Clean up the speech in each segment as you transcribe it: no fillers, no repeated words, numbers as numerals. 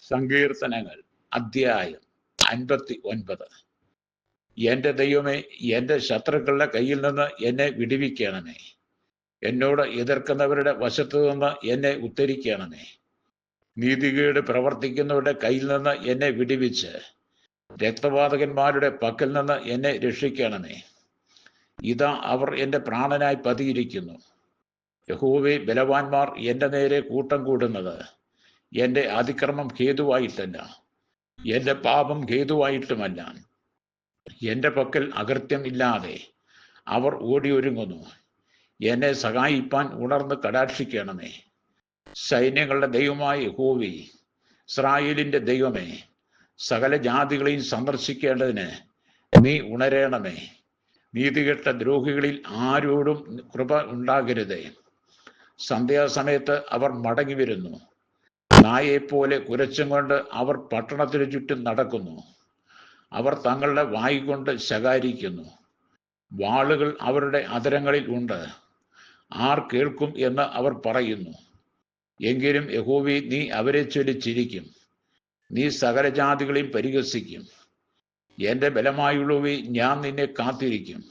സങ്കീർത്തനങ്ങൾ അധ്യായം 59. എന്റെ ദൈവമേ, എന്റെ ശത്രുക്കളുടെ കയ്യിൽ നിന്ന് എന്നെ വിടുവിക്കണമേ. എന്നോട് എതിർക്കുന്നവരുടെ വശത്തു നിന്ന് എന്നെ ഉദ്ധരിക്കണമേ. നീതികേട് പ്രവർത്തിക്കുന്നവരുടെ കയ്യിൽ നിന്ന് എന്നെ വിടുവിച്ച് രക്തപാതകന്മാരുടെ പക്കൽ നിന്ന് എന്നെ രക്ഷിക്കണമേ. ഇതാ, അവർ എൻ്റെ പ്രാണനായി പതിയിരിക്കുന്നു. യഹോവേ, ബലവാന്മാർ എൻ്റെ നേരെ കൂട്ടം കൂടുന്നത് എൻ്റെ അതിക്രമം ഹേതുവായിട്ടല്ല, എൻ്റെ പാപം ഹേതുവായിട്ടുമല്ല. എൻ്റെ പക്കൽ അകൃത്യം ഇല്ലാതെ അവർ ഓടിയൊരുങ്ങുന്നു. എന്നെ സഹായിപ്പാൻ ഉണർന്ന് കടാക്ഷിക്കണമേ. സൈന്യങ്ങളുടെ ദൈവമായ യഹോവേ, ഇസ്രായേലിൻ്റെ ദൈവമേ, സകല ജാതികളെയും സന്ദർശിക്കേണ്ടതിന് നീ ഉണരണമേ. നീതികെട്ട ദ്രോഹികളിൽ ആരോടും കൃപ ഉണ്ടാകരുതേ. സന്ധ്യാസമയത്ത് അവർ മടങ്ങി വരുന്നു. നായെപ്പോലെ കുരച്ചും കൊണ്ട് അവർ പട്ടണത്തിനു ചുറ്റും നടക്കുന്നു. അവർ തങ്ങളുടെ വായ് കൊണ്ട് ശകാരിക്കുന്നു. വാളുകൾ അവരുടെ അധരങ്ങളിൽ ഉണ്ട്. ആർ കേൾക്കും എന്ന് അവർ പറയുന്നു. എങ്കിലും യഹോവേ, നീ അവരെ ചൊല്ലി ചിരിക്കും. നീ സകല ജാതികളെയും പരിഹസിക്കും. എൻ്റെ ബലമായുള്ളവേ, ഞാൻ നിന്നെ കാത്തിരിക്കും.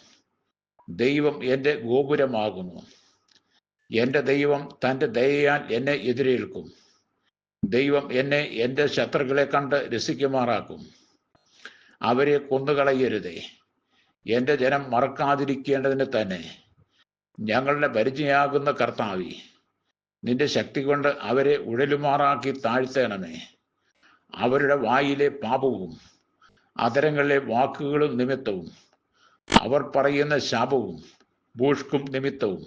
ദൈവം എൻ്റെ ഗോപുരമാകുന്നു. എൻ്റെ ദൈവം തൻ്റെ ദയയാൽ എന്നെ എതിരേൽക്കും. ദൈവം എന്നെ എൻ്റെ ശത്രുക്കളെ കണ്ട് രസിക്കുമാറാക്കും. അവരെ കൊന്നുകളയരുതേ. എൻ്റെ ജനം മറക്കാതിരിക്കേണ്ടതിന് തന്നെ. ഞങ്ങളുടെ പരിചയാകുന്ന കർത്താവേ, നിന്റെ ശക്തി കൊണ്ട് അവരെ ഉഴലുമാറാക്കി താഴ്ത്തണമേ. അവരുടെ വായിലെ പാപവും അധരങ്ങളിലെ വാക്കുകളും നിമിത്തവും, അവർ പറയുന്ന ശാപവും ഭൂഷ്കും നിമിത്തവും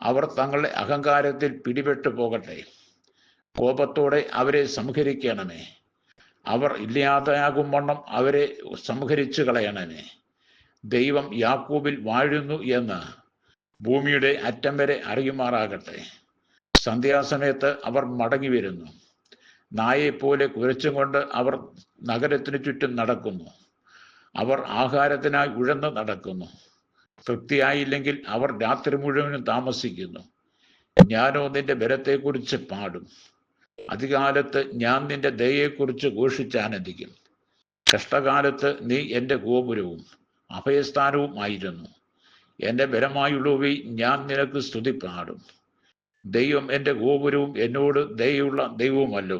അവർ തങ്ങളുടെ അഹങ്കാരത്തിൽ പിടിപെട്ടു പോകട്ടെ. കോപത്തോടെ അവരെ സംഹരിക്കണമേ. അവർ ഇല്ലാതെയാകും വണ്ണം അവരെ സംഹരിച്ചു കളയണമേ. ദൈവം യാക്കോബിൽ വാഴുന്നു എന്ന് ഭൂമിയുടെ അറ്റം വരെ അറിയുമാറാകട്ടെ. സന്ധ്യാസമയത്ത് അവർ മടങ്ങി വരുന്നു. നായെപ്പോലെ കുരച്ചും കൊണ്ട് അവർ നഗരത്തിനു ചുറ്റും നടക്കുന്നു. അവർ ആഹാരത്തിനായി ഉഴന്ന് നടക്കുന്നു. തൃപ്തിയായില്ലെങ്കിൽ അവർ രാത്രി മുഴുവനും താമസിക്കുന്നു. ഞാനോ നിന്റെ ബലത്തെക്കുറിച്ച് പാടും. അധികാലത്ത് ഞാൻ നിന്റെ ദയയെക്കുറിച്ച് ഘോഷിച്ചാനന്ദിക്കും. കഷ്ടകാലത്ത് നീ എൻ്റെ ഗോപുരവും അഭയസ്ഥാനവും ആയിരുന്നു. എൻ്റെ ബലമായുള്ളവേ, ഞാൻ നിനക്ക് സ്തുതി പാടും. ദൈവം എൻ്റെ ഗോപുരവും എന്നോട് ദയയുള്ള ദൈവവുമല്ലോ.